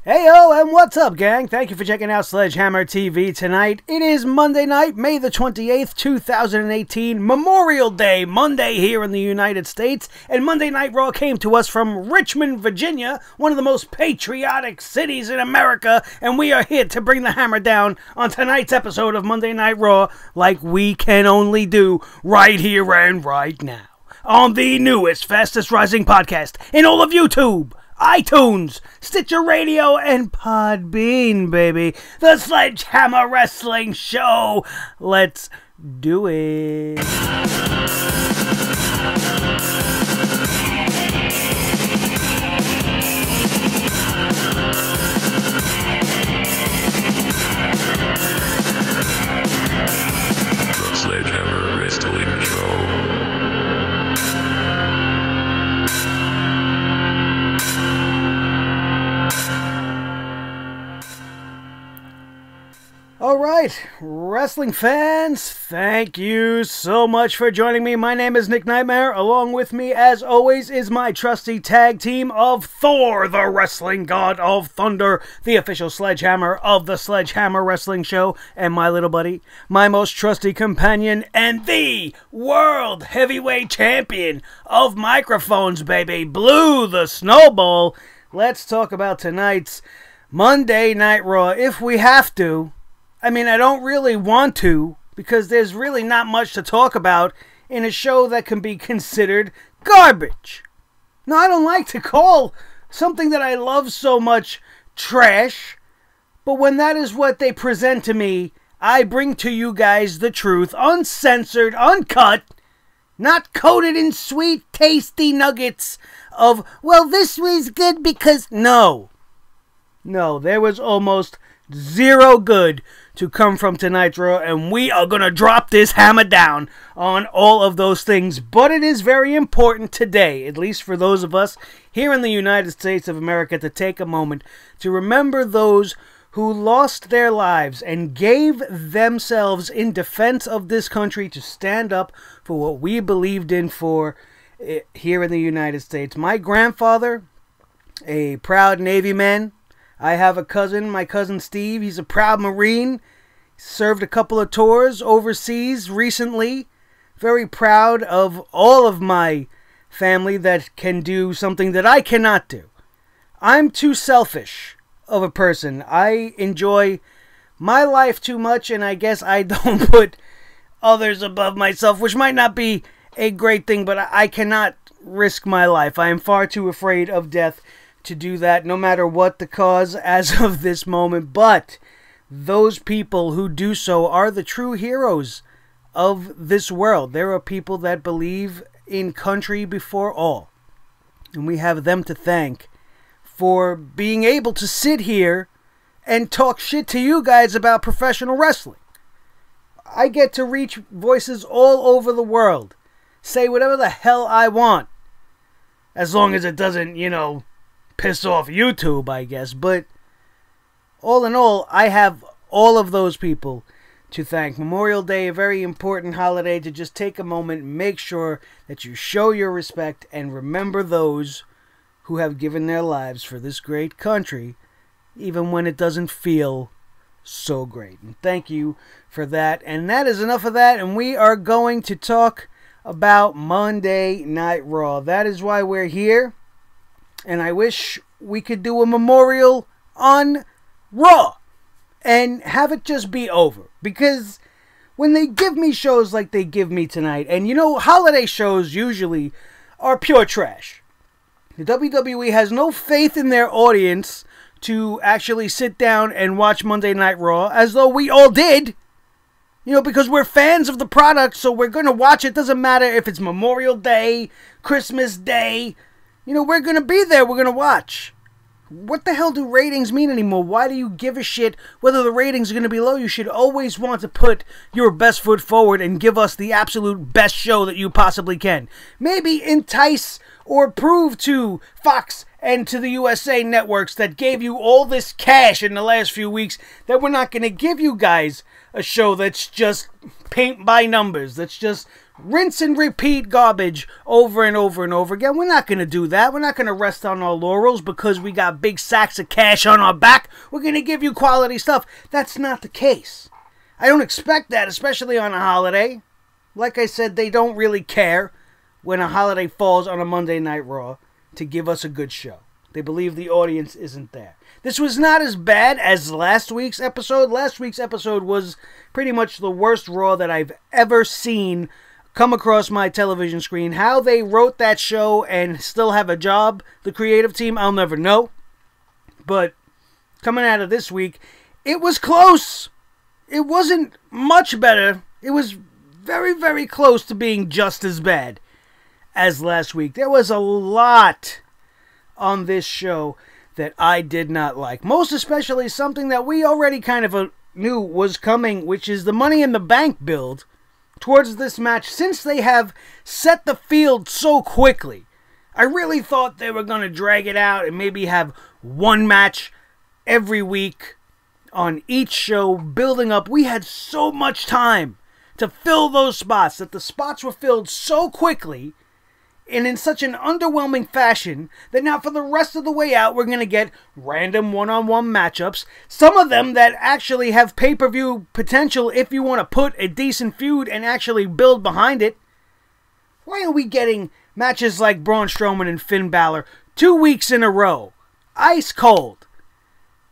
Heyo, and what's up, gang? Thank you for checking out Sledgehammer TV tonight. It is Monday night, May the 28th, 2018, Memorial Day Monday here in the United States, and Monday Night Raw came to us from Richmond, Virginia, one of the most patriotic cities in America, and we are here to bring the hammer down on tonight's episode of Monday Night Raw like we can only do right here and right now, on the newest, fastest rising podcast in all of YouTube, iTunes, Stitcher Radio, and Podbean, baby. The Sledgehammer Wrestling Show. Let's do it. The Sledgehammer Wrestling Show. Alright, wrestling fans, thank you so much for joining me. My name is Nick Nightmare. Along with me, as always, is my trusty tag team of Thor, the wrestling god of thunder, the official sledgehammer of the Sledgehammer Wrestling Show, and my little buddy, my most trusty companion, and the world heavyweight champion of microphones, baby, Blue the Snowball. Let's talk about tonight's Monday Night Raw, if we have to. I mean, I don't really want to, because there's really not much to talk about in a show that can be considered garbage. Now, I don't like to call something that I love so much trash, but when that is what they present to me, I bring to you guys the truth, uncensored, uncut, not coated in sweet, tasty nuggets of, well, this was good because... No, there was almost zero good to come from tonight's Raw, and we are going to drop this hammer down on all of those things. But it is very important today, at least for those of us here in the United States of America, to take a moment to remember those who lost their lives and gave themselves in defense of this country to stand up for what we believed in for here in the United States. My grandfather, a proud Navy man. I have a cousin, my cousin Steve. He's a proud Marine. Served a couple of tours overseas recently. Very proud of all of my family that can do something that I cannot do. I'm too selfish of a person. I enjoy my life too much, and I guess I don't put others above myself, which might not be a great thing, but I cannot risk my life. I am far too afraid of death to do that, no matter what the cause as of this moment. But those people who do so are the true heroes of this world. There are people that believe in country before all, and we have them to thank for being able to sit here and talk shit to you guys about professional wrestling. I get to reach voices all over the world, say whatever the hell I want, as long as it doesn't, piss off YouTube, I guess. But all in all, I have all of those people to thank. Memorial Day, a very important holiday to just take a moment, make sure that you show your respect and remember those who have given their lives for this great country, even when it doesn't feel so great. And thank you for that. And that is enough of that, and we are going to talk about Monday Night Raw. That is why we're here. And I wish we could do a memorial on Raw and have it just be over. Because when they give me shows like they give me tonight, and holiday shows usually are pure trash. The WWE has no faith in their audience to actually sit down and watch Monday Night Raw, as though we all did. Because we're fans of the product, so we're going to watch it. Doesn't matter if it's Memorial Day, Christmas Day. We're going to be there. We're going to watch. What the hell do ratings mean anymore? Why do you give a shit whether the ratings are going to be low? You should always want to put your best foot forward and give us the absolute best show that you possibly can. Maybe entice or prove to Fox and to the USA networks that gave you all this cash in the last few weeks that we're not going to give you guys a show that's just paint by numbers, that's just rinse and repeat garbage over and over and over again. We're not going to do that. We're not going to rest on our laurels because we got big sacks of cash on our back. We're going to give you quality stuff. That's not the case. I don't expect that, especially on a holiday. Like I said, they don't really care when a holiday falls on a Monday Night Raw to give us a good show. They believe the audience isn't there. This was not as bad as last week's episode. Last week's episode was pretty much the worst Raw that I've ever seen come across my television screen. How they wrote that show and still have a job, the creative team, I'll never know. But coming out of this week, it was close. It wasn't much better. It was very, very close to being just as bad as last week. There was a lot on this show that I did not like. Most especially something that we already kind of knew was coming, which is the Money in the Bank build towards this match. Since they have set the field so quickly, I really thought they were going to drag it out and maybe have one match every week on each show building up. We had so much time to fill those spots that the spots were filled so quickly and in such an underwhelming fashion that now for the rest of the way out, we're going to get random one-on-one matchups. Some of them that actually have pay-per-view potential if you want to put a decent feud and actually build behind it. Why are we getting matches like Braun Strowman and Finn Balor 2 weeks in a row? Ice cold.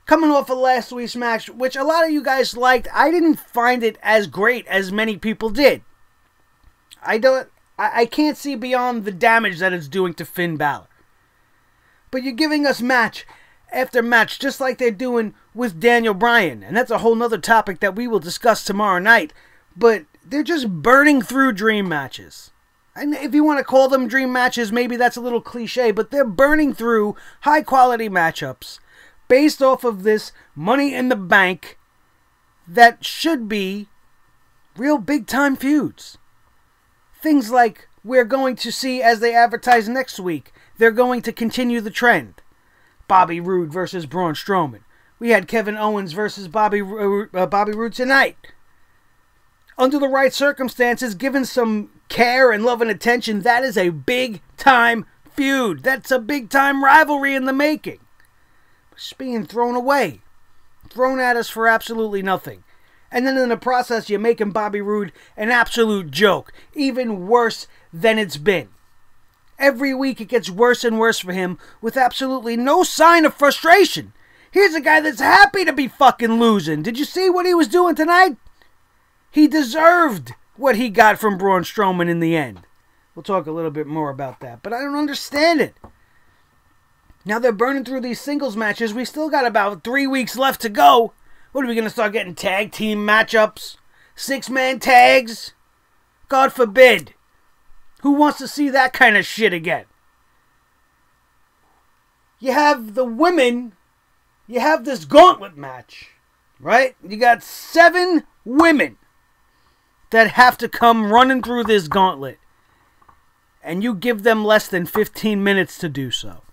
Coming off of last week's match, which a lot of you guys liked, I didn't find it as great as many people did. I can't see beyond the damage that it's doing to Finn Balor. But you're giving us match after match, just like they're doing with Daniel Bryan. And that's a whole nother topic that we will discuss tomorrow night. But they're just burning through dream matches. And if you want to call them dream matches, maybe that's a little cliche. But they're burning through high-quality matchups based off of this Money in the Bank that should be real big-time feuds. Things like we're going to see as they advertise next week. They're going to continue the trend. Bobby Roode versus Braun Strowman. We had Kevin Owens versus Bobby Roode tonight. Under the right circumstances, given some care and love and attention, that is a big-time feud. That's a big-time rivalry in the making. It's being thrown away. Thrown at us for absolutely nothing. And then in the process, you're making Bobby Roode an absolute joke. Even worse than it's been. Every week it gets worse and worse for him with absolutely no sign of frustration. Here's a guy that's happy to be fucking losing. Did you see what he was doing tonight? He deserved what he got from Braun Strowman in the end. We'll talk a little bit more about that. But I don't understand it. Now they're burning through these singles matches. We still got about 3 weeks left to go. What, are we going to start getting tag team matchups? 6-man tags? God forbid. Who wants to see that kind of shit again? You have the women. You have this gauntlet match. Right? You got 7 women that have to come running through this gauntlet. And you give them less than 15 minutes to do so.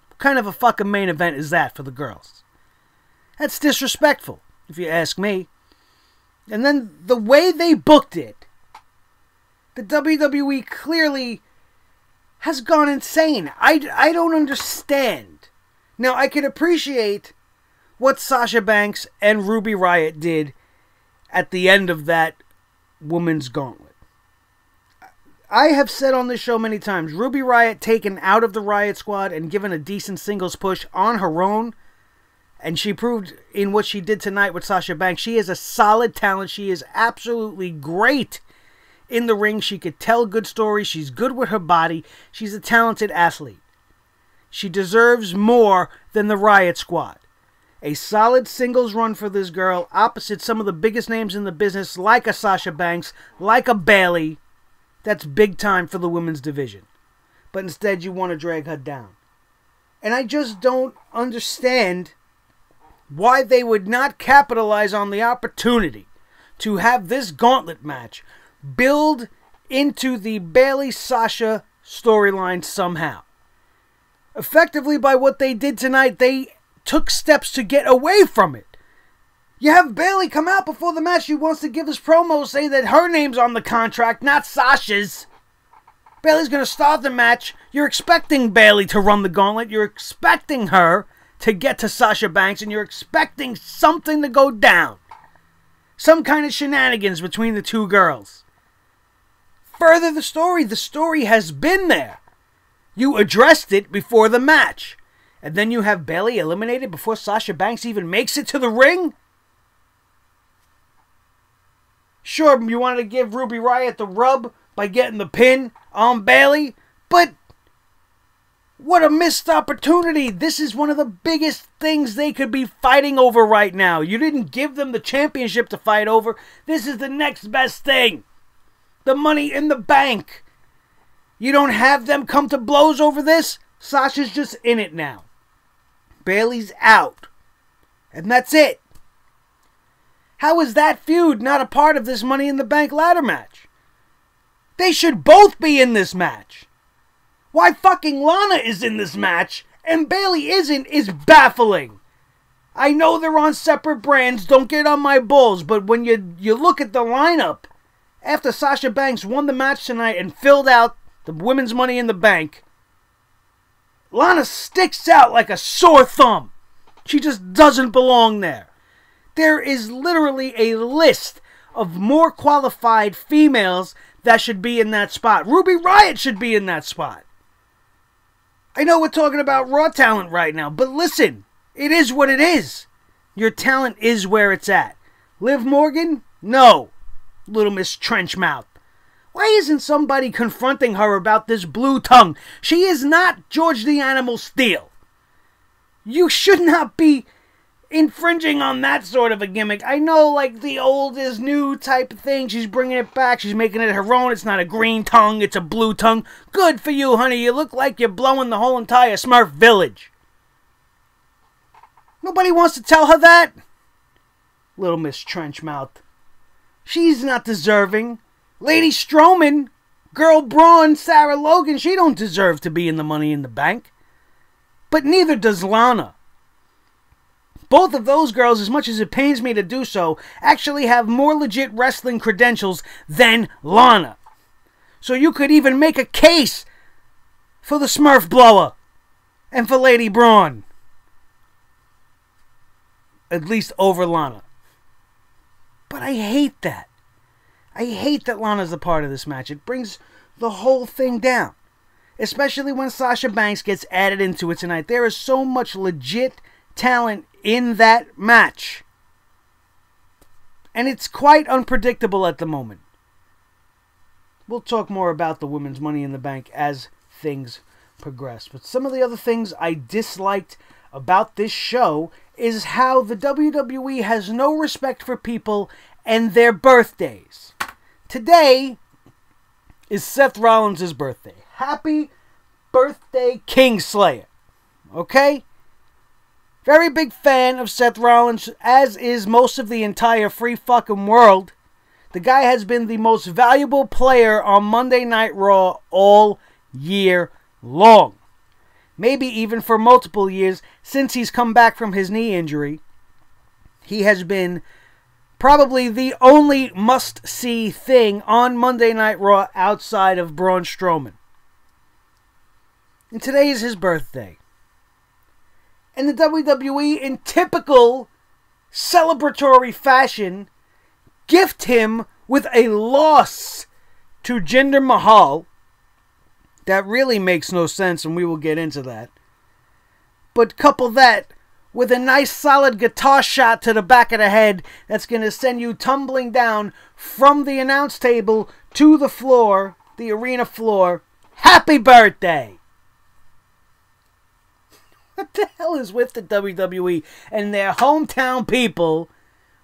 What kind of a fucking main event is that for the girls? That's disrespectful, if you ask me. And then the way they booked it, the WWE clearly has gone insane. I don't understand. Now, I can appreciate what Sasha Banks and Ruby Riott did at the end of that women's gauntlet. I have said on this show many times, Ruby Riott taken out of the Riott Squad and given a decent singles push on her own. And she proved in what she did tonight with Sasha Banks. She is a solid talent. She is absolutely great in the ring. She could tell good stories. She's good with her body. She's a talented athlete. She deserves more than the Riott Squad. A solid singles run for this girl opposite some of the biggest names in the business, like a Sasha Banks, like a Bayley. That's big time for the women's division. But instead you want to drag her down. And I just don't understand why they would not capitalize on the opportunity to have this gauntlet match build into the Bayley-Sasha storyline somehow. Effectively, by what they did tonight, they took steps to get away from it. You have Bayley come out before the match. She wants to give us promos, say that her name's on the contract, not Sasha's. Bayley's going to start the match. You're expecting Bayley to run the gauntlet. You're expecting her to get to Sasha Banks, and you're expecting something to go down. Some kind of shenanigans between the two girls. Further the story has been there. You addressed it before the match. And then you have Bayley eliminated before Sasha Banks even makes it to the ring? Sure, you wanted to give Ruby Riott the rub by getting the pin on Bayley, but what a missed opportunity. This is one of the biggest things they could be fighting over right now. You didn't give them the championship to fight over. This is the next best thing. The Money in the Bank. You don't have them come to blows over this? Sasha's just in it now. Bayley's out. And that's it. How is that feud not a part of this Money in the Bank ladder match? They should both be in this match. Why fucking Lana is in this match and Bayley isn't is baffling. I know they're on separate brands, don't get on my balls, but when you look at the lineup, after Sasha Banks won the match tonight and filled out the women's Money in the Bank, Lana sticks out like a sore thumb. She just doesn't belong there. There is literally a list of more qualified females that should be in that spot. Ruby Riott should be in that spot. I know we're talking about Raw talent right now, but listen, it is what it is. Your talent is where it's at. Liv Morgan? No. Little Miss Trenchmouth. Why isn't somebody confronting her about this blue tongue? She is not George the Animal Steel. You should not be infringing on that sort of a gimmick. I know, like, the old is new type of thing. She's bringing it back. She's making it her own. It's not a green tongue. It's a blue tongue. Good for you, honey. You look like you're blowing the whole entire Smurf village. Nobody wants to tell her that. Little Miss Trenchmouth. She's not deserving. Lady Strowman, Girl Braun, Sarah Logan, she don't deserve to be in the Money in the Bank. But neither does Lana. Both of those girls, as much as it pains me to do so, actually have more legit wrestling credentials than Lana. So you could even make a case for the Smurf Blower and for Lady Braun. At least over Lana. But I hate that. I hate that Lana's a part of this match. It brings the whole thing down. Especially when Sasha Banks gets added into it tonight. There is so much legit talent in that match. And it's quite unpredictable at the moment. We'll talk more about the women's Money in the Bank as things progress. But some of the other things I disliked about this show is how the WWE has no respect for people and their birthdays. Today is Seth Rollins' birthday. Happy birthday, Kingslayer. Okay? Very big fan of Seth Rollins, as is most of the entire free fucking world. The guy has been the most valuable player on Monday Night Raw all year long. Maybe even for multiple years since he's come back from his knee injury. He has been probably the only must-see thing on Monday Night Raw outside of Braun Strowman. And today is his birthday. And the WWE, in typical celebratory fashion, gift him with a loss to Jinder Mahal. That really makes no sense, and we will get into that. But couple that with a nice solid guitar shot to the back of the head that's going to send you tumbling down from the announce table to the floor, the arena floor. Happy birthday! What the hell is with the WWE and their hometown people?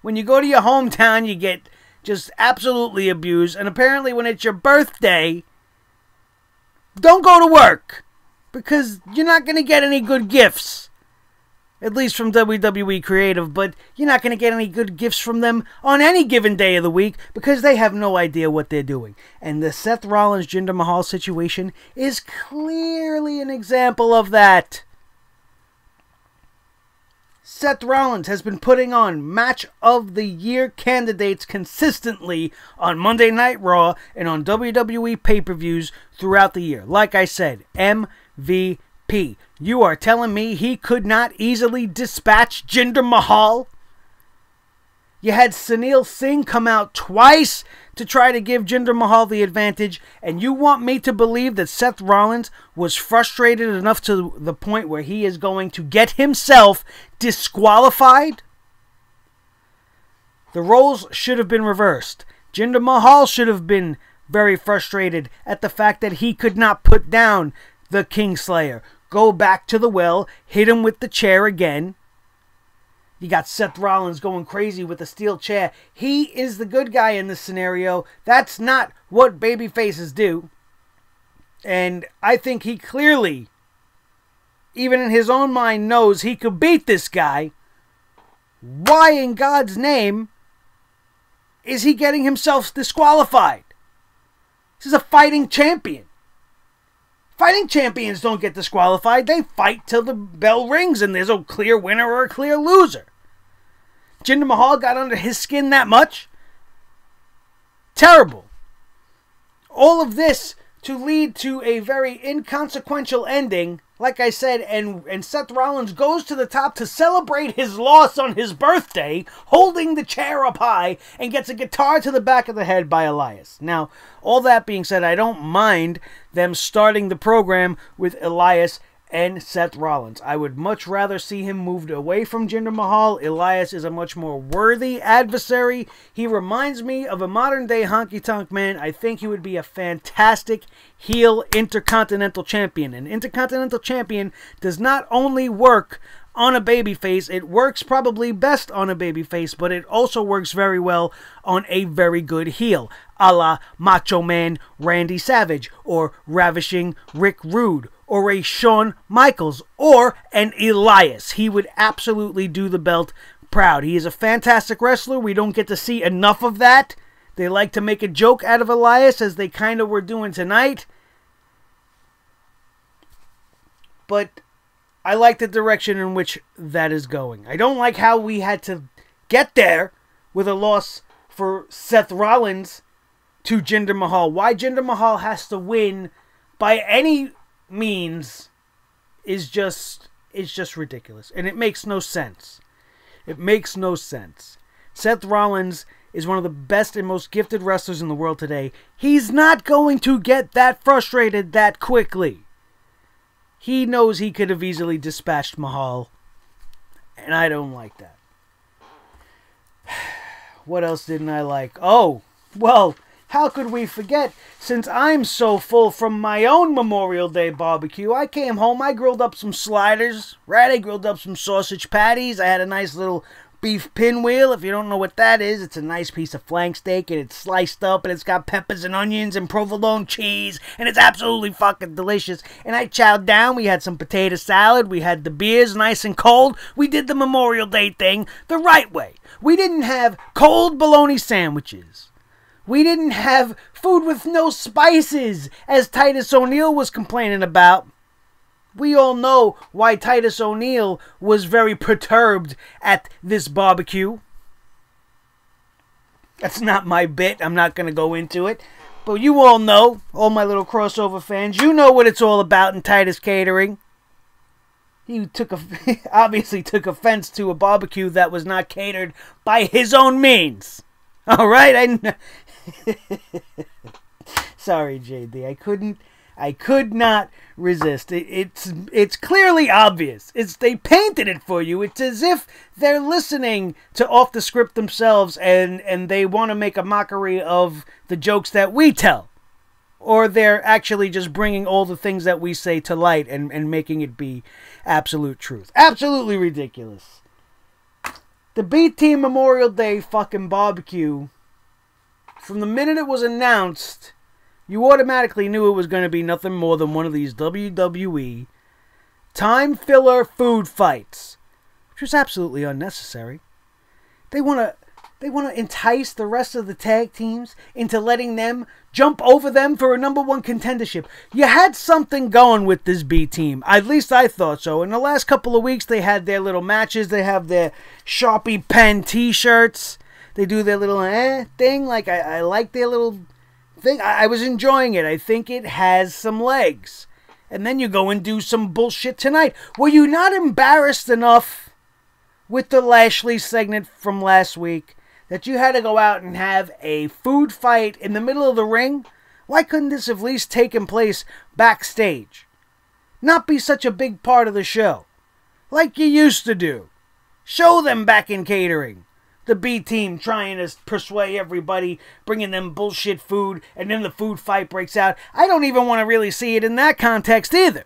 When you go to your hometown, you get just absolutely abused. And apparently when it's your birthday, don't go to work. Because you're not going to get any good gifts. At least from WWE Creative. But you're not going to get any good gifts from them on any given day of the week. Because they have no idea what they're doing. And the Seth Rollins Jinder Mahal situation is clearly an example of that. Seth Rollins has been putting on Match of the Year candidates consistently on Monday Night Raw and on WWE pay-per-views throughout the year. Like I said, MVP. You are telling me he could not easily dispatch Jinder Mahal? You had Sunil Singh come out twice to try to give Jinder Mahal the advantage, and you want me to believe that Seth Rollins was frustrated enough to the point where he is going to get himself disqualified? The roles should have been reversed. Jinder Mahal should have been very frustrated at the fact that he could not put down the Kingslayer. Go back to the well, hit him with the chair again. You got Seth Rollins going crazy with the steel chair. He is the good guy in this scenario. That's not what babyfaces do. And I think he clearly, even in his own mind, knows he could beat this guy. Why in God's name is he getting himself disqualified? This is a fighting champion. Fighting champions don't get disqualified. They fight till the bell rings and there's a clear winner or a clear loser. Jinder Mahal got under his skin that much? Terrible. All of this to lead to a very inconsequential ending, like I said, and Seth Rollins goes to the top to celebrate his loss on his birthday, holding the chair up high, and gets a guitar to the back of the head by Elias. Now, all that being said, I don't mind them starting the program with Elias and Seth Rollins. I would much rather see him moved away from Jinder Mahal. Elias is a much more worthy adversary. He reminds me of a modern-day honky-tonk man. I think he would be a fantastic heel Intercontinental Champion. An Intercontinental Champion does not only work on a babyface, it works probably best on a babyface, but it also works very well on a very good heel, a la Macho Man Randy Savage, or Ravishing Rick Rude, or a Shawn Michaels, or an Elias. He would absolutely do the belt proud. He is a fantastic wrestler. We don't get to see enough of that. They like to make a joke out of Elias, as they kind of were doing tonight. But I like the direction in which that is going. I don't like how we had to get there with a loss for Seth Rollins to Jinder Mahal. Why Jinder Mahal has to win by any means is just ridiculous. And it makes no sense. It makes no sense. Seth Rollins is one of the best and most gifted wrestlers in the world today. He's not going to get that frustrated that quickly. He knows he could have easily dispatched Mahal, and I don't like that. What else didn't I like? Oh, well, how could we forget? Since I'm so full from my own Memorial Day barbecue, I came home, I grilled up some sliders, right? I grilled up some sausage patties. I had a nice little beef pinwheel. If you don't know what that is, it's a nice piece of flank steak, and it's sliced up, and it's got peppers and onions and provolone cheese, and it's absolutely fucking delicious. And I chowed down. We had some potato salad. We had the beers nice and cold. We did the Memorial Day thing the right way. We didn't have cold bologna sandwiches. We didn't have food with no spices, as Titus O'Neil was complaining about. We all know why Titus O'Neil was very perturbed at this barbecue. That's not my bit. I'm not going to go into it. But you all know, all my little crossover fans, you know what it's all about in Titus Catering. He obviously took offense to a barbecue that was not catered by his own means. All right? Sorry, JD. I could not resist. It's clearly obvious. They painted it for you. It's as if they're listening to Off the Script themselves and they want to make a mockery of the jokes that we tell. Or they're actually just bringing all the things that we say to light and making it be absolute truth. Absolutely ridiculous. The B-Team Memorial Day fucking barbecue, from the minute it was announced, you automatically knew it was going to be nothing more than one of these WWE time filler food fights, which was absolutely unnecessary. They want They want to entice the rest of the tag teams into letting them jump over them for a #1 contendership. You had something going with this B team. At least I thought so. In the last couple of weeks, they had their little matches. They have their Sharpie pen t-shirts. They do their little thing. Like, I like their little thing. I was enjoying it. I think it has some legs. And then you go and do some bullshit tonight. Were you not embarrassed enough with the Lashley segment from last week that you had to go out and have a food fight in the middle of the ring? Why couldn't this have at least taken place backstage? Not be such a big part of the show, like you used to do. Show them back in catering. The B team trying to persuade everybody, bringing them bullshit food, and then the food fight breaks out. I don't even want to really see it in that context either.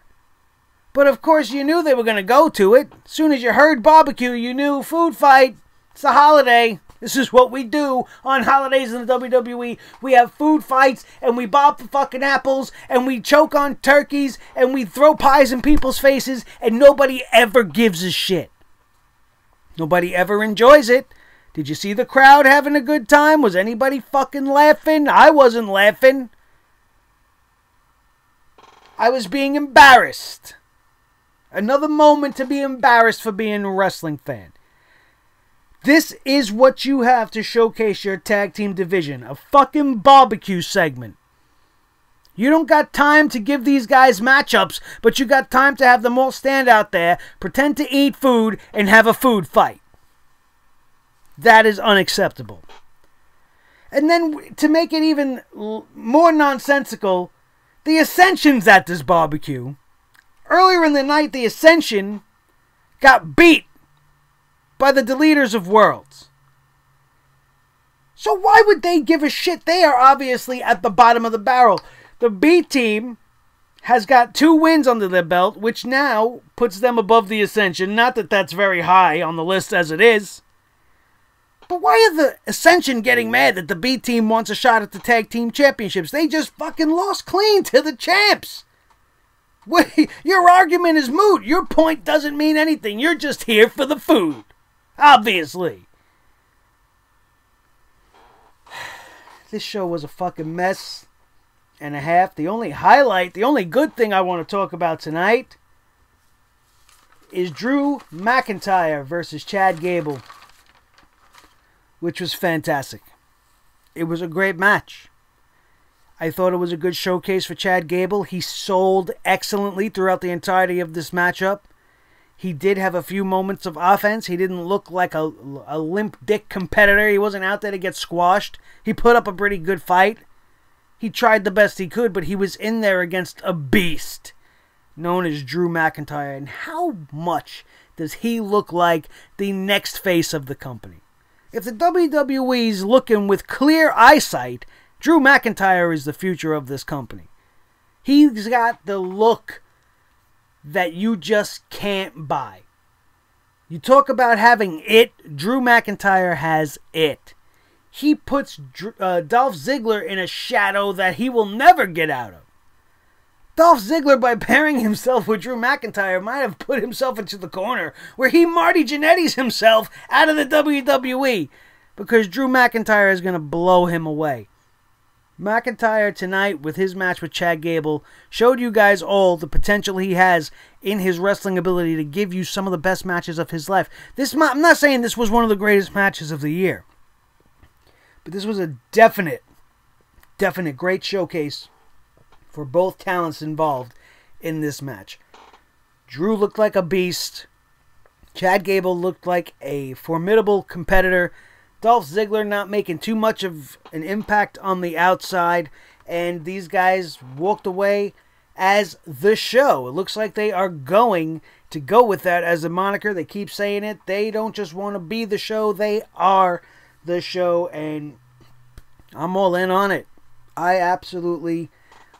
But of course you knew they were going to go to it. As soon as you heard barbecue, you knew food fight. It's a holiday. This is what we do on holidays in the WWE. We have food fights, and we bop fucking apples, and we choke on turkeys, and we throw pies in people's faces, and nobody ever gives a shit. Nobody ever enjoys it. Did you see the crowd having a good time? Was anybody fucking laughing? I wasn't laughing. I was being embarrassed. Another moment to be embarrassed for being a wrestling fan. This is what you have to showcase your tag team division. A fucking barbecue segment. You don't got time to give these guys matchups, but you got time to have them all stand out there, pretend to eat food, and have a food fight. That is unacceptable. And then, to make it even more nonsensical, the Ascension's at this barbecue. Earlier in the night, the Ascension got beat by the Deleters of Worlds. So why would they give a shit? They are obviously at the bottom of the barrel. The B team has got 2 wins under their belt, which now puts them above the Ascension. Not that that's very high on the list as it is. But why are the Ascension getting mad that the B team wants a shot at the tag team championships? They just fucking lost clean to the champs. Your argument is moot. Your point doesn't mean anything. You're just here for the food. Obviously. This show was a fucking mess and a half. The only highlight, the only good thing I want to talk about tonight is Drew McIntyre versus Chad Gable, which was fantastic. It was a great match. I thought it was a good showcase for Chad Gable. He sold excellently throughout the entirety of this matchup. He did have a few moments of offense. He didn't look like a limp dick competitor. He wasn't out there to get squashed. He put up a pretty good fight. He tried the best he could, but he was in there against a beast known as Drew McIntyre. And how much does he look like the next face of the company? If the WWE's looking with clear eyesight, Drew McIntyre is the future of this company. He's got the look that you just can't buy. You talk about having it, Drew McIntyre has it. He puts Dolph Ziggler in a shadow that he will never get out of. Dolph Ziggler, by pairing himself with Drew McIntyre, might have put himself into the corner where he Marty Jannetty's himself out of the WWE, because Drew McIntyre is going to blow him away. McIntyre tonight, with his match with Chad Gable, showed you guys all the potential he has in his wrestling ability to give you some of the best matches of his life. I'm not saying this was one of the greatest matches of the year, but this was a definite great showcase for both talents involved in this match. Drew looked like a beast. Chad Gable looked like a formidable competitor. Dolph Ziggler not making too much of an impact on the outside. And these guys walked away as the show. It looks like they are going to go with that as a moniker. They keep saying it. They don't just want to be the show. They are the show. And I'm all in on it. I absolutely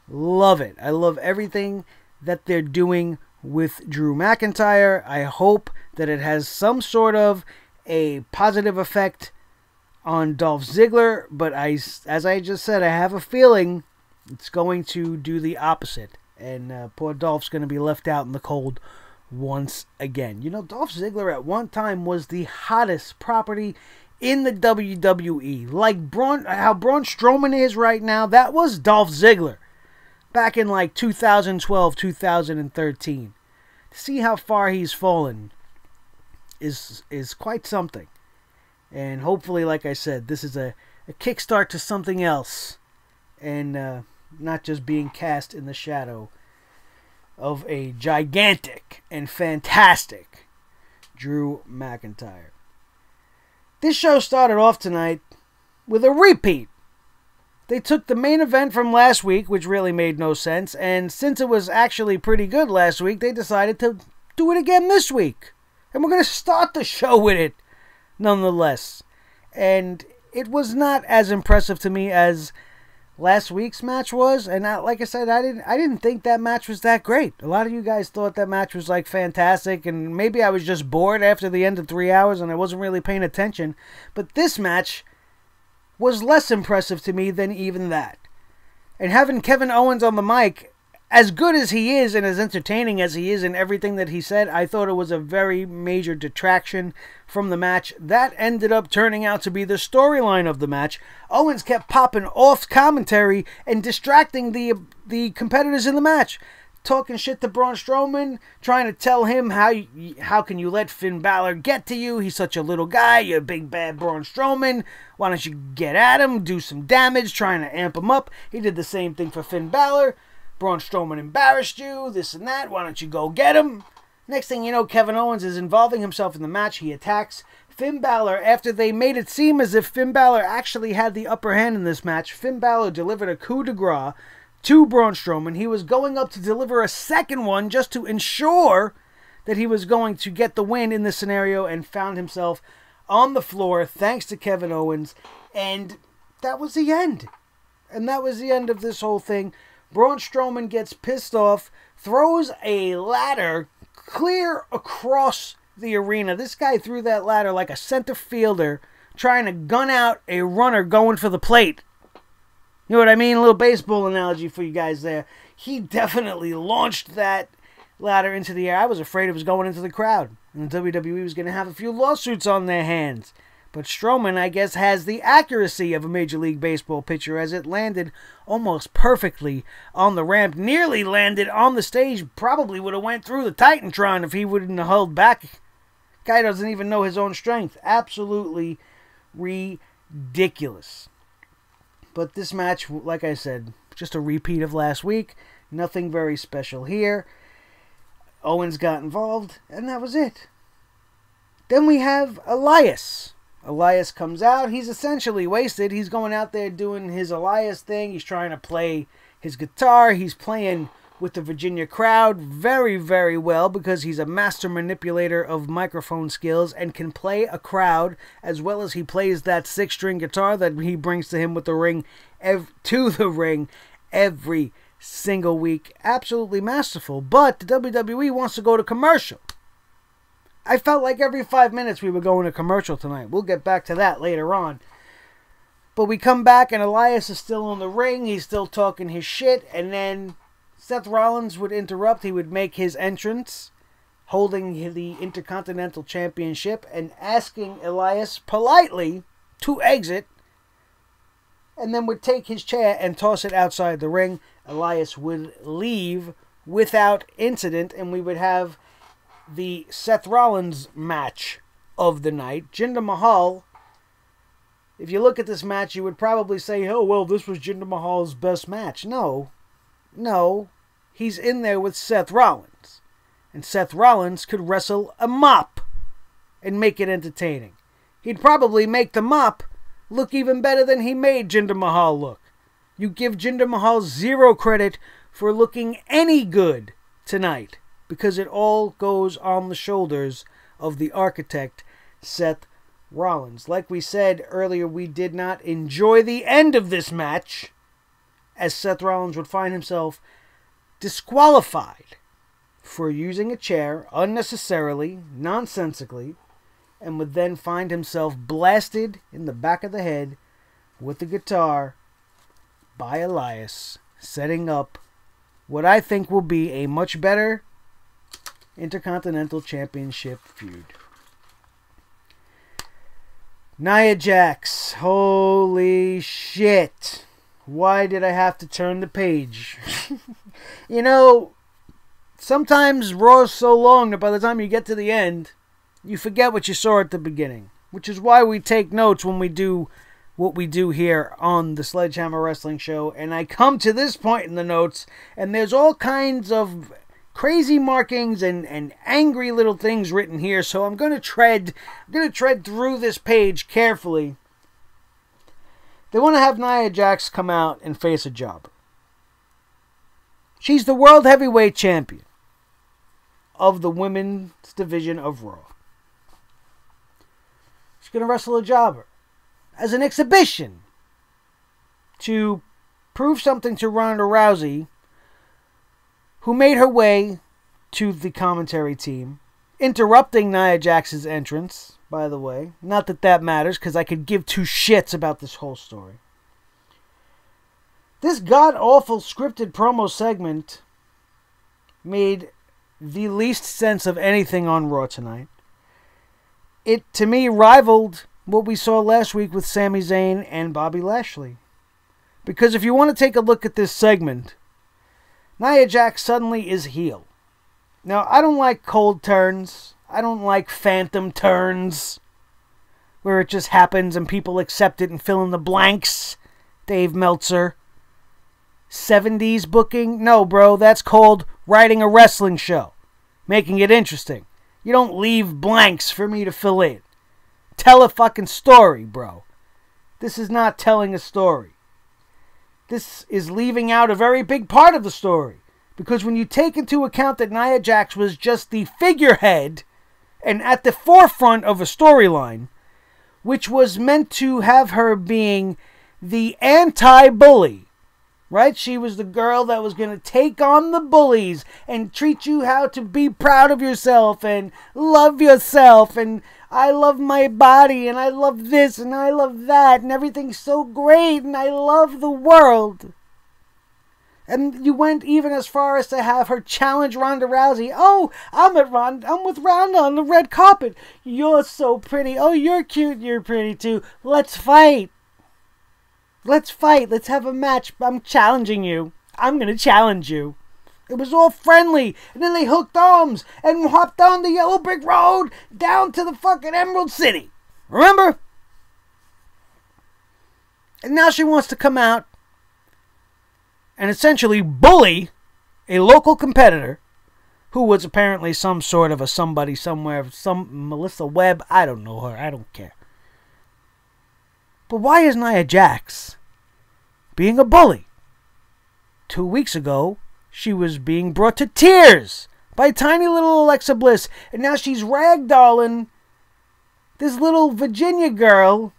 love it. I love everything that they're doing with Drew McIntyre. I hope that it has some sort of a positive effect on Dolph Ziggler, but as I just said, I have a feeling it's going to do the opposite, and poor Dolph's going to be left out in the cold once again. You know, Dolph Ziggler at one time was the hottest property in the WWE. Like how Braun Strowman is right now, that was Dolph Ziggler back in like 2012, 2013. To see how far he's fallen is quite something. And hopefully, like I said, this is a kickstart to something else. And not just being cast in the shadow of a gigantic and fantastic Drew McIntyre. This show started off tonight with a repeat. They took the main event from last week, which really made no sense, and since it was actually pretty good last week, they decided to do it again this week. And we're going to start the show with it, nonetheless. And it was not as impressive to me as last week's match was, and like I said, I didn't think that match was that great. A lot of you guys thought that match was like fantastic, and maybe I was just bored after the end of 3 hours and I wasn't really paying attention. But this match was less impressive to me than even that. And having Kevin Owens on the mic, as good as he is and as entertaining as he is in everything that he said, I thought it was a very major detraction from the match. That ended up turning out to be the storyline of the match. Owens kept popping off commentary and distracting the competitors in the match. Talking shit to Braun Strowman, trying to tell him how can you let Finn Balor get to you? He's such a little guy. You're a big bad Braun Strowman. Why don't you get at him, do some damage, trying to amp him up. He did the same thing for Finn Balor. Braun Strowman embarrassed you, this and that. Why don't you go get him? Next thing you know, Kevin Owens is involving himself in the match. He attacks Finn Balor after they made it seem as if Finn Balor actually had the upper hand in this match. Finn Balor delivered a coup de grace to Braun Strowman. He was going up to deliver a second one just to ensure that he was going to get the win in this scenario, and found himself on the floor thanks to Kevin Owens. And that was the end. And that was the end of this whole thing. Braun Strowman gets pissed off, throws a ladder clear across the arena. This guy threw that ladder like a center fielder trying to gun out a runner going for the plate. You know what I mean? A little baseball analogy for you guys there. He definitely launched that ladder into the air. I was afraid it was going into the crowd, and the WWE was going to have a few lawsuits on their hands. But Strowman, I guess, has the accuracy of a Major League Baseball pitcher, as it landed almost perfectly on the ramp. Nearly landed on the stage. Probably would have went through the Titantron if he wouldn't have held back. Guy doesn't even know his own strength. Absolutely ridiculous. But this match, like I said, just a repeat of last week. Nothing very special here. Owens got involved, and that was it. Then we have Elias. Elias comes out. He's essentially wasted. He's going out there doing his Elias thing. He's trying to play his guitar. He's playing with the Virginia crowd very, very well, because he's a master manipulator of microphone skills and can play a crowd as well as he plays that 6-string guitar that he brings to him with the ring every single week. Absolutely masterful. But the WWE wants to go to commercial. I felt like every 5 minutes we were going to commercial tonight. We'll get back to that later on. But we come back and Elias is still in the ring. He's still talking his shit. And then Seth Rollins would interrupt. He would make his entrance holding the Intercontinental Championship and asking Elias politely to exit. And then would take his chair and toss it outside the ring. Elias would leave without incident. And we would have the Seth Rollins match of the night. Jinder Mahal, if you look at this match, you would probably say, oh, well, this was Jinder Mahal's best match. No. He's in there with Seth Rollins. And Seth Rollins could wrestle a mop and make it entertaining. He'd probably make the mop look even better than he made Jinder Mahal look. You give Jinder Mahal zero credit for looking any good tonight, because it all goes on the shoulders of the architect, Seth Rollins. Like we said earlier, we did not enjoy the end of this match, as Seth Rollins would find himself disqualified for using a chair unnecessarily, nonsensically, and would then find himself blasted in the back of the head with the guitar by Elias, setting up what I think will be a much better Intercontinental Championship feud. Nia Jax. Holy shit. Why did I have to turn the page? You know, sometimes Raw is so long that by the time you get to the end, you forget what you saw at the beginning. Which is why we take notes when we do what we do here on the Sledgehammer Wrestling Show. And I come to this point in the notes, and there's all kinds of crazy markings and angry little things written here. So I'm going to tread through this page carefully. They want to have Nia Jax come out and face a jobber. She's the World Heavyweight Champion of the women's division of Raw. She's going to wrestle a jobber as an exhibition to prove something to Ronda Rousey, who made her way to the commentary team, interrupting Nia Jax's entrance, by the way. Not that that matters, because I could give two shits about this whole story. This god-awful scripted promo segment made the least sense of anything on Raw tonight. It, to me, rivaled what we saw last week with Sami Zayn and Bobby Lashley. Because if you want to take a look at this segment, Nia Jax suddenly is heel. Now, I don't like cold turns. I don't like phantom turns, where it just happens and people accept it and fill in the blanks. Dave Meltzer. 70s booking? No, bro, that's called writing a wrestling show. Making it interesting. You don't leave blanks for me to fill in. Tell a fucking story, bro. This is not telling a story. This is leaving out a very big part of the story. Because when you take into account that Nia Jax was just the figurehead and at the forefront of a storyline, which was meant to have her being the anti-bully, right? She was the girl that was going to take on the bullies and treat you how to be proud of yourself and love yourself and I love my body and I love this and I love that and everything's so great and I love the world. And you went even as far as to have her challenge Ronda Rousey. Oh, I'm with Ronda on the red carpet. You're so pretty. Oh, you're cute. You're pretty too. Let's fight. Let's fight. Let's have a match. I'm challenging you. I'm going to challenge you. It was all friendly. And then they hooked arms and hopped down the yellow brick road down to the fucking Emerald City. Remember? And now she wants to come out and essentially bully a local competitor who was apparently some sort of a somebody somewhere, some Melissa Webb. I don't know her. I don't care. But why is Nia Jax being a bully? 2 weeks ago, she was being brought to tears by tiny little Alexa Bliss. And now she's ragdolling this little Virginia girl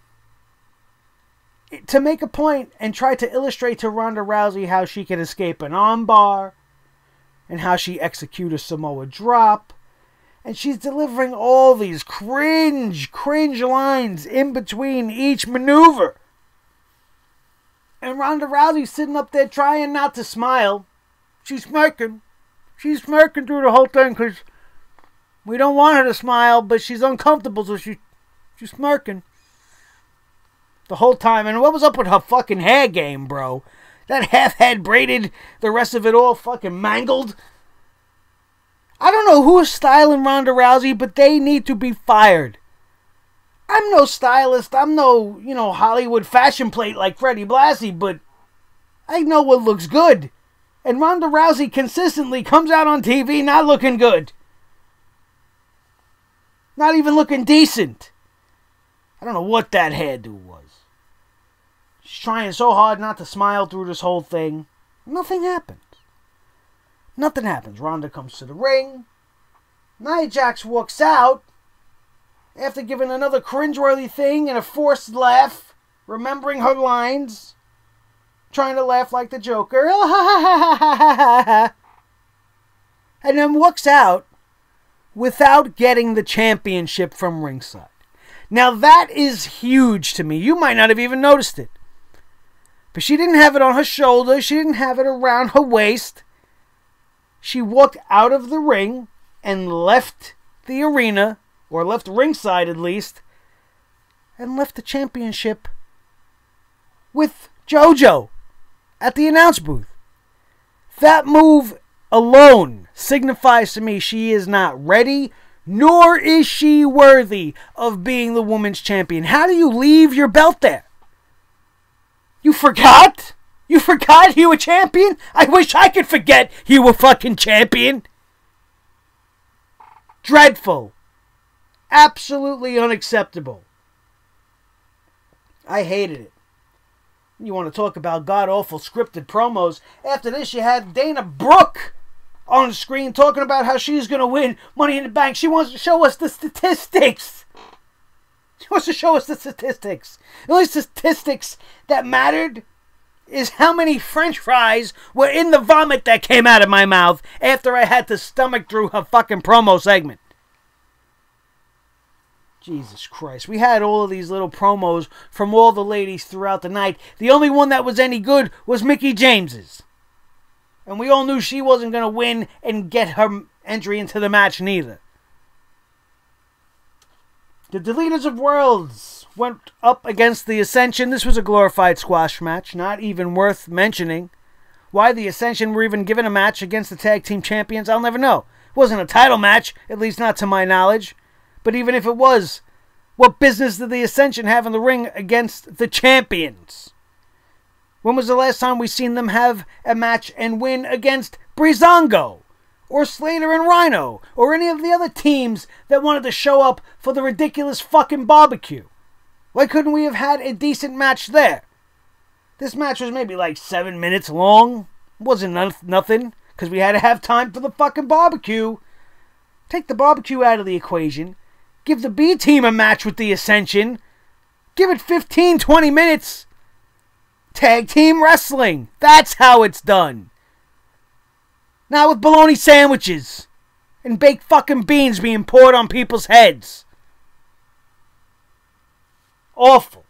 to make a point and try to illustrate to Ronda Rousey how she can escape an armbar and how she execute a Samoa drop. And she's delivering all these cringe lines in between each maneuver. And Ronda Rousey's sitting up there trying not to smile. She's smirking. She's smirking through the whole thing because we don't want her to smile, but she's uncomfortable, so she's smirking the whole time. And what was up with her fucking hair game, bro? That half head braided, the rest of it all fucking mangled. I don't know who's styling Ronda Rousey, but they need to be fired. I'm no stylist. I'm no, Hollywood fashion plate like Freddie Blassie, but I know what looks good. And Ronda Rousey consistently comes out on TV not looking good. Not even looking decent. I don't know what that hairdo was. She's trying so hard not to smile through this whole thing. Nothing happens. Nothing happens. Ronda comes to the ring. Nia Jax walks out after giving another cringeworthy thing and a forced laugh, remembering her lines, trying to laugh like the Joker, and then walks out without getting the championship from ringside. Now that is huge to me. You might not have even noticed it. But she didn't have it on her shoulder. She didn't have it around her waist. She walked out of the ring and left the arena, or left ringside at least, and left the championship with JoJo at the announce booth. That move alone signifies to me she is not ready, nor is she worthy of being the women's champion. How do you leave your belt there? You forgot? You forgot you were champion? I wish I could forget you were fucking champion. Dreadful. Absolutely unacceptable. I hated it. You want to talk about god-awful scripted promos. After this, you had Dana Brooke on the screen talking about how she's going to win Money in the Bank. She wants to show us the statistics. She wants to show us the statistics. The only statistics that mattered is how many French fries were in the vomit that came out of my mouth after I had to stomach through her fucking promo segment. Jesus Christ. We had all of these little promos from all the ladies throughout the night. The only one that was any good was Mickie James's. And we all knew she wasn't going to win and get her entry into the match neither. The Deleters of Worlds went up against the Ascension. This was a glorified squash match, not even worth mentioning. Why the Ascension were even given a match against the tag team champions, I'll never know. It wasn't a title match, at least not to my knowledge. But even if it was, what business did the Ascension have in the ring against the champions? When was the last time we seen them have a match and win against Breezango, or Slater and Rhino, or any of the other teams that wanted to show up for the ridiculous fucking barbecue? Why couldn't we have had a decent match there? This match was maybe like 7 minutes long. It wasn't nothing, because we had to have time for the fucking barbecue. Take the barbecue out of the equation. Give the B team a match with the Ascension. Give it 15-20 minutes. Tag team wrestling. That's how it's done. Not with bologna sandwiches and baked fucking beans being poured on people's heads. Awful.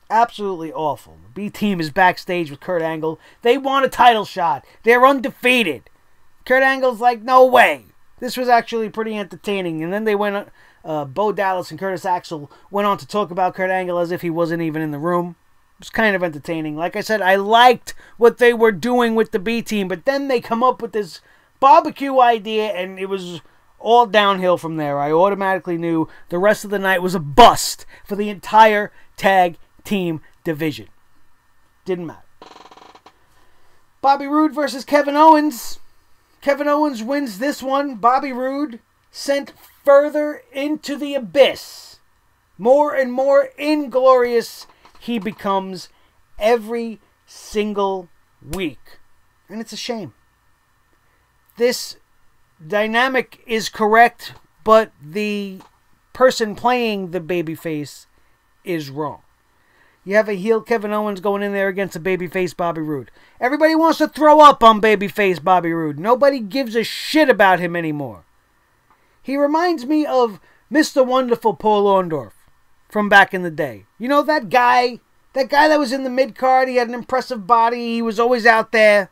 Absolutely awful. The B team is backstage with Kurt Angle. They want a title shot. They're undefeated. Kurt Angle's like, no way. This was actually pretty entertaining. And then they went, Bo Dallas and Curtis Axel went on to talk about Kurt Angle as if he wasn't even in the room. It was kind of entertaining. Like I said, I liked what they were doing with the B team, but then they come up with this barbecue idea, and it was all downhill from there. I automatically knew the rest of the night was a bust for the entire tag team division. Didn't matter. Bobby Roode versus Kevin Owens. Kevin Owens wins this one. Bobby Roode sent further into the abyss. More and more inglorious he becomes every single week. And it's a shame. This dynamic is correct, but the person playing the babyface is wrong. You have a heel Kevin Owens going in there against a babyface Bobby Roode. Everybody wants to throw up on babyface Bobby Roode. Nobody gives a shit about him anymore. He reminds me of Mr. Wonderful Paul Orndorff from back in the day. You know that guy that was in the mid-card? He had an impressive body. He was always out there,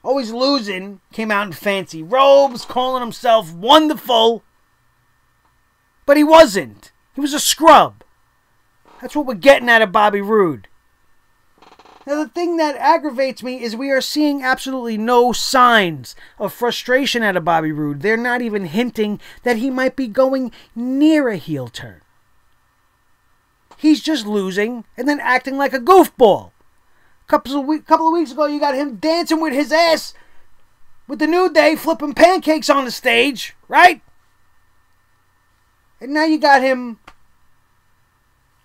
always losing. Came out in fancy robes, calling himself wonderful. But he wasn't. He was a scrub. That's what we're getting out of Bobby Roode. Now, the thing that aggravates me is we are seeing absolutely no signs of frustration out of Bobby Roode. They're not even hinting that he might be going near a heel turn. He's just losing and then acting like a goofball. Couple of weeks ago, you got him dancing with his ass with the New Day, flipping pancakes on the stage, right? And now you got him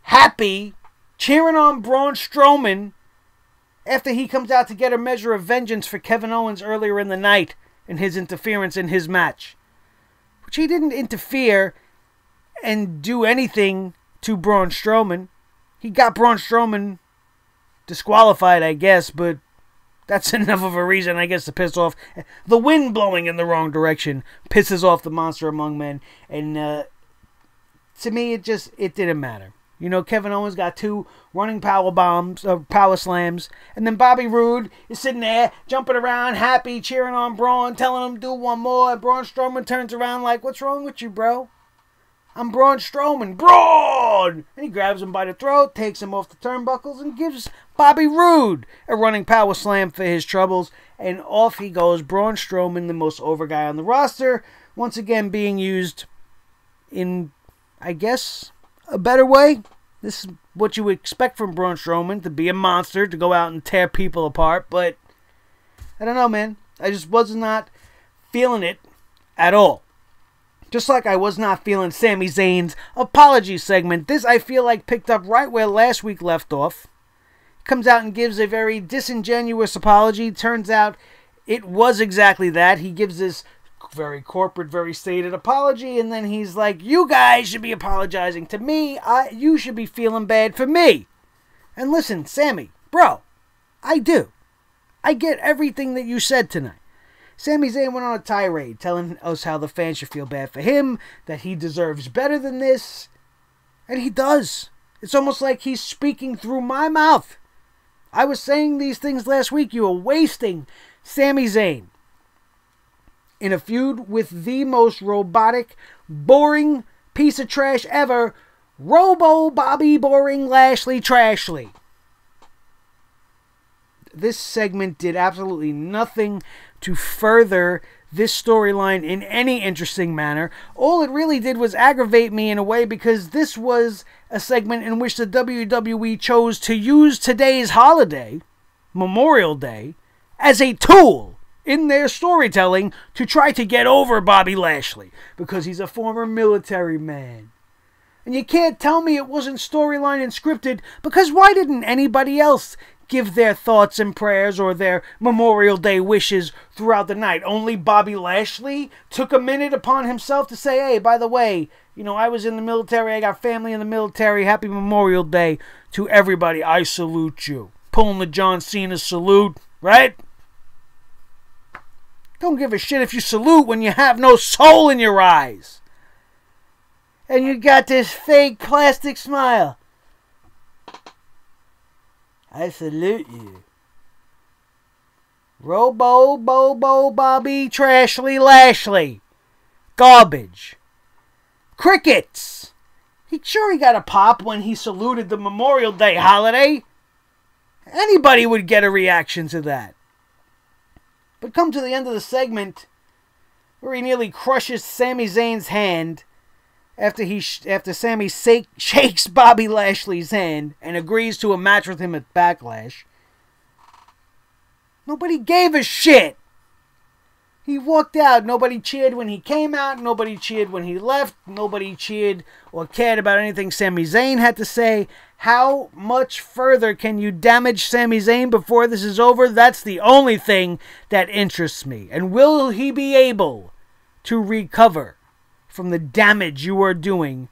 happy, cheering on Braun Strowman after he comes out to get a measure of vengeance for Kevin Owens earlier in the night and his interference in his match. Which he didn't interfere and do anything to Braun Strowman. He got Braun Strowman disqualified, I guess, but that's enough of a reason, I guess, to piss off. The wind blowing in the wrong direction pisses off the Monster Among Men, and to me, it didn't matter. You know, Kevin Owens got 2 running power slams, and then Bobby Roode is sitting there, jumping around, happy, cheering on Braun, telling him to do one more, and Braun Strowman turns around like, what's wrong with you, bro? I'm Braun Strowman. Braun! And he grabs him by the throat, takes him off the turnbuckles, and gives Bobby Roode a running power slam for his troubles. And off he goes. Braun Strowman, the most over guy on the roster, once again being used in, I guess, a better way. This is what you would expect from Braun Strowman, to be a monster, to go out and tear people apart. But, I don't know, man. I just was not feeling it at all. Just like I was not feeling Sami Zayn's apology segment. This, I feel like, picked up right where last week left off. Comes out and gives a very disingenuous apology. Turns out it was exactly that. He gives this very corporate, very stated apology, and then he's like, you guys should be apologizing to me. You should be feeling bad for me. And listen, Sami, bro, I do. I get everything that you said tonight. Sami Zayn went on a tirade telling us how the fans should feel bad for him, that he deserves better than this. And he does. It's almost like he's speaking through my mouth. I was saying these things last week. You were wasting Sami Zayn in a feud with the most robotic, boring piece of trash ever, Robo Bobby Boring Lashley Trashley. This segment did absolutely nothing to further this storyline in any interesting manner. All it really did was aggravate me in a way, because this was a segment in which the WWE chose to use today's holiday, Memorial Day, as a tool in their storytelling to try to get over Bobby Lashley, because he's a former military man. And you can't tell me it wasn't storyline and scripted, because why didn't anybody else give their thoughts and prayers or their Memorial Day wishes throughout the night? Only Bobby Lashley took a minute upon himself to say, hey, by the way, you know, I was in the military, I got family in the military, happy Memorial Day to everybody, I salute you. Pulling the John Cena salute, right? Don't give a shit if you salute when you have no soul in your eyes. And you got this fake plastic smile. I salute you. Robo, Bobo, Bobby, Trashley, Lashley. Garbage. Crickets. He got a pop when he saluted the Memorial Day holiday. Anybody would get a reaction to that. But come to the end of the segment, where he nearly crushes Sami Zayn's hand after Sami shakes Bobby Lashley's hand and agrees to a match with him at Backlash. Nobody gave a shit. He walked out. Nobody cheered when he came out. Nobody cheered when he left. Nobody cheered or cared about anything Sami Zayn had to say. How much further can you damage Sami Zayn before this is over? That's the only thing that interests me. And will he be able to recover from the damage you are doing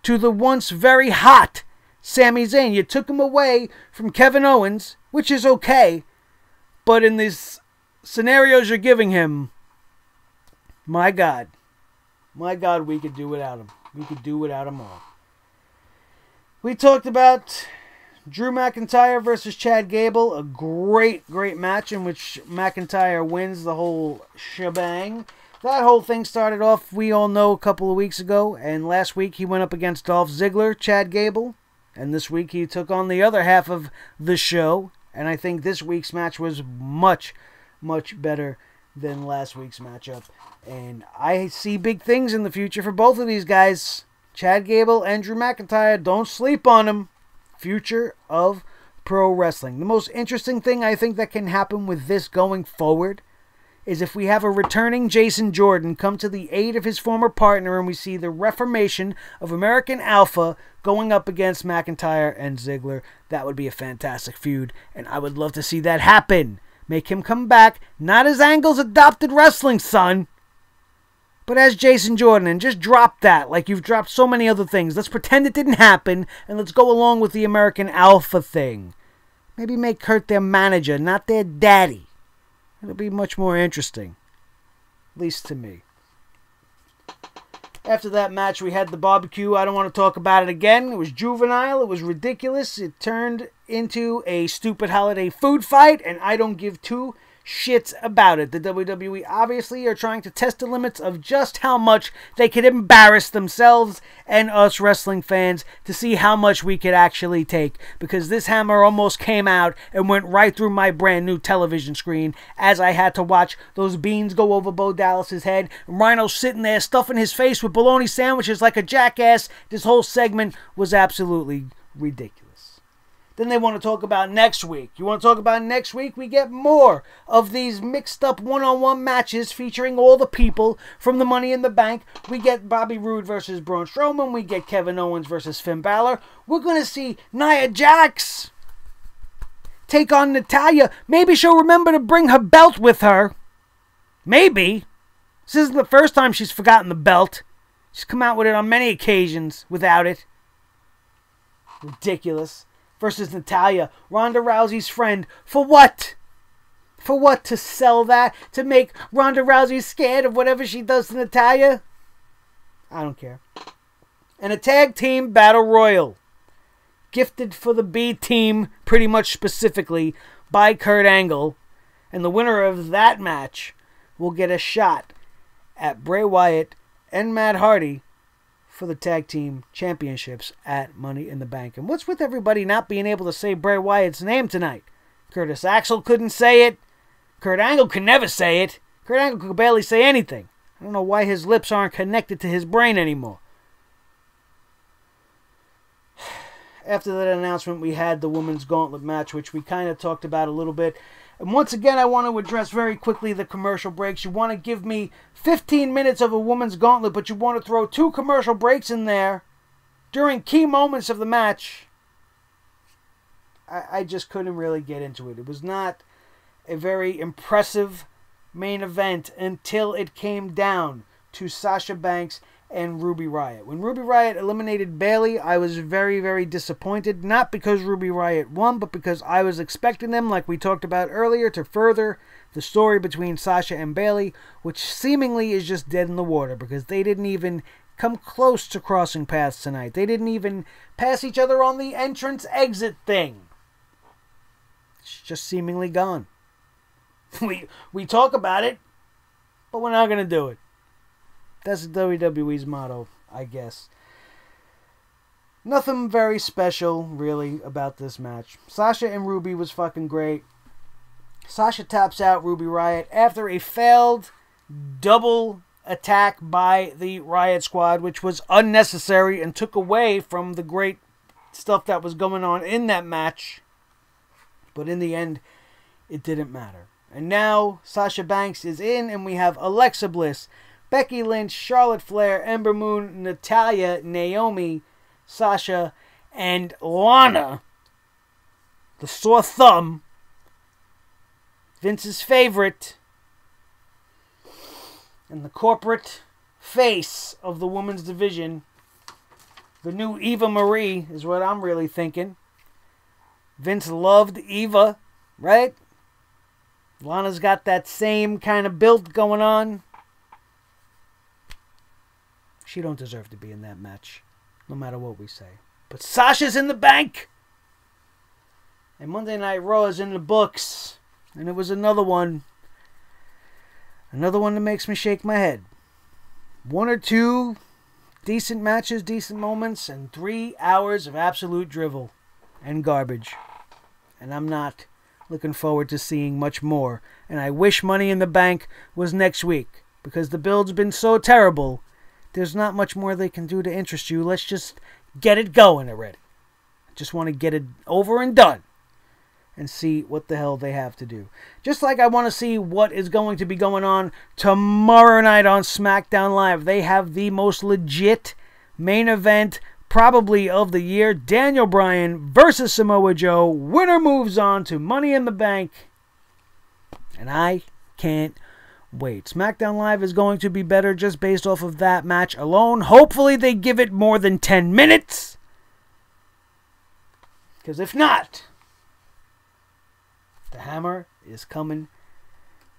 to the once very hot Sami Zayn? You took him away from Kevin Owens, which is okay. But in these scenarios you're giving him, my God, we could do without him. We could do without him all. We talked about Drew McIntyre versus Chad Gable, a great match in which McIntyre wins the whole shebang. That whole thing started off, we all know, a couple of weeks ago, and last week he went up against Dolph Ziggler, Chad Gable, and this week he took on the other half of the show, and I think this week's match was much, much better than last week's matchup, and I see big things in the future for both of these guys. Chad Gable and Drew McIntyre, don't sleep on them. Future of pro wrestling. The most interesting thing I think that can happen with this going forward is if we have a returning Jason Jordan come to the aid of his former partner and we see the reformation of American Alpha going up against McIntyre and Ziggler. That would be a fantastic feud, and I would love to see that happen. Make him come back, not as Angle's adopted wrestling son, but as Jason Jordan, and just drop that like you've dropped so many other things. Let's pretend it didn't happen, and let's go along with the American Alpha thing. Maybe make Kurt their manager, not their daddy. It'll be much more interesting. At least to me. After that match, we had the barbecue. I don't want to talk about it again. It was juvenile. It was ridiculous. It turned into a stupid holiday food fight, and I don't give two shits about it. The WWE obviously are trying to test the limits of just how much they could embarrass themselves and us wrestling fans to see how much we could actually take. Because this hammer almost came out and went right through my brand new television screen as I had to watch those beans go over Bo Dallas's head. And Rhino sitting there stuffing his face with bologna sandwiches like a jackass. This whole segment was absolutely ridiculous. Then they want to talk about next week. You want to talk about next week? We get more of these mixed up one-on-one matches featuring all the people from the Money in the Bank. We get Bobby Roode versus Braun Strowman. We get Kevin Owens versus Finn Balor. We're going to see Nia Jax take on Natalya. Maybe she'll remember to bring her belt with her. Maybe. This isn't the first time she's forgotten the belt. She's come out with it on many occasions without it. Ridiculous. Versus Natalya, Ronda Rousey's friend. For what? For what? To sell that? To make Ronda Rousey scared of whatever she does to Natalya? I don't care. And a tag team battle royal. Gifted for the B team, pretty much specifically, by Kurt Angle. And the winner of that match will get a shot at Bray Wyatt and Matt Hardy for the tag team championships at Money in the Bank. And what's with everybody not being able to say Bray Wyatt's name tonight? Curtis Axel couldn't say it. Kurt Angle could never say it. Kurt Angle could barely say anything. I don't know why his lips aren't connected to his brain anymore. After that announcement, we had the Women's Gauntlet match, which we kind of talked about a little bit. And once again, I want to address very quickly the commercial breaks. You want to give me 15 minutes of a Women's Gauntlet, but you want to throw 2 commercial breaks in there during key moments of the match. I just couldn't really get into it. It was not a very impressive main event until it came down to Sasha Banks and Ruby Riott. When Ruby Riott eliminated Bayley, I was very, very disappointed. Not because Ruby Riott won, but because I was expecting them, like we talked about earlier, to further the story between Sasha and Bayley, which seemingly is just dead in the water because they didn't even come close to crossing paths tonight. They didn't even pass each other on the entrance-exit thing. It's just seemingly gone. We talk about it, but we're not going to do it. That's WWE's motto, I guess. Nothing very special, really, about this match. Sasha and Ruby was fucking great. Sasha taps out Ruby Riott after a failed double attack by the Riott Squad, which was unnecessary and took away from the great stuff that was going on in that match. But in the end, it didn't matter. And now, Sasha Banks is in, and we have Alexa Bliss, Becky Lynch, Charlotte Flair, Ember Moon, Natalya, Naomi, Sasha, and Lana, the sore thumb, Vince's favorite, and the corporate face of the women's division. The new Eva Marie is what I'm really thinking. Vince loved Eva, right? Lana's got that same kind of build going on. She don't deserve to be in that match, no matter what we say. But Sasha's in the bank! And Monday Night Raw is in the books. And it was another one. Another one that makes me shake my head. 1 or 2 decent matches, decent moments, and 3 hours of absolute drivel and garbage. And I'm not looking forward to seeing much more. And I wish Money in the Bank was next week, because the build's been so terrible. There's not much more they can do to interest you. Let's just get it going already. I just want to get it over and done and see what the hell they have to do. Just like I want to see what is going to be going on tomorrow night on SmackDown Live. They have the most legit main event probably of the year. Daniel Bryan versus Samoa Joe. Winner moves on to Money in the Bank. And I can't wait. SmackDown Live is going to be better just based off of that match alone. Hopefully they give it more than 10 minutes. Because if not, the hammer is coming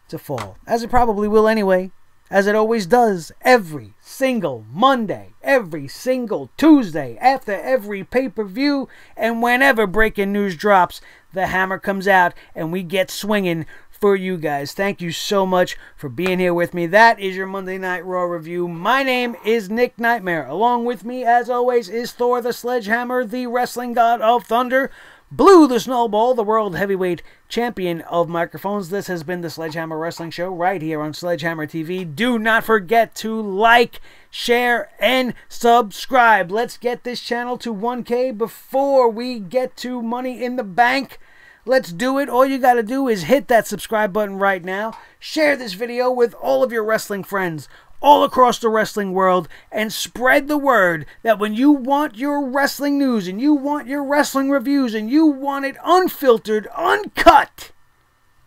to fall. As it probably will anyway. As it always does every single Monday, every single Tuesday, after every pay-per-view, and whenever breaking news drops, the hammer comes out and we get swinging for you guys. Thank you so much for being here with me. That is your Monday Night Raw review. My name is Nick Nightmare. Along with me, as always, is Thor the Sledgehammer, the wrestling god of thunder. Blue the Snowball, the world heavyweight champion of microphones. This has been the Sledgehammer Wrestling Show right here on Sledgehammer TV. Do not forget to like, share, and subscribe. Let's get this channel to 1K before we get to Money in the Bank. Let's do it. All you got to do is hit that subscribe button right now. Share this video with all of your wrestling friends all across the wrestling world, and spread the word that when you want your wrestling news and you want your wrestling reviews and you want it unfiltered, uncut,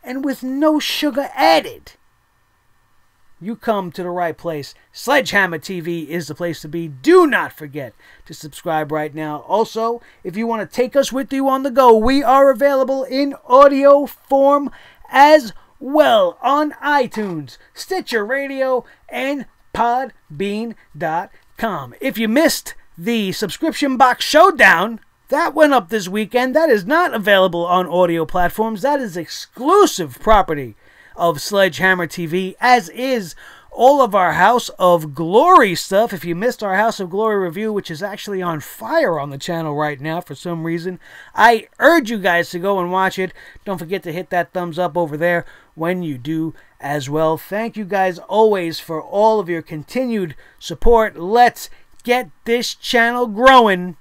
and with no sugar added, you come to the right place. Sledgehammer TV is the place to be. Do not forget to subscribe right now. Also, if you want to take us with you on the go, we are available in audio form as well on iTunes, Stitcher Radio, and Podbean.com. If you missed the subscription box showdown, that went up this weekend. That is not available on audio platforms. That is exclusive property of Sledgehammer TV, as is all of our House of Glory stuff. If you missed our House of Glory review, which is actually on fire on the channel right now for some reason, I urge you guys to go and watch it. Don't forget to hit that thumbs up over there when you do as well. Thank you guys always for all of your continued support. Let's get this channel growing.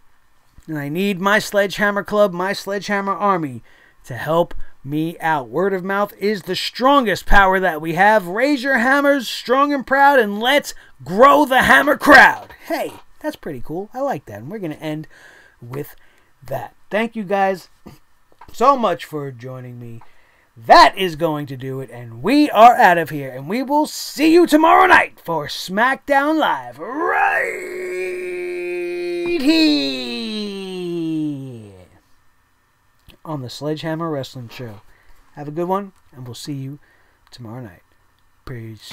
And I need my Sledgehammer Club, my Sledgehammer Army to help me out. Word of mouth is the strongest power that we have. Raise your hammers strong and proud, and let's grow the hammer crowd. Hey, that's pretty cool. I like that. And we're going to end with that. Thank you guys so much for joining me. That is going to do it, and we are out of here. And we will see you tomorrow night for SmackDown Live right here on the Sledgehammer Wrestling Show. Have a good one, and we'll see you tomorrow night. Peace.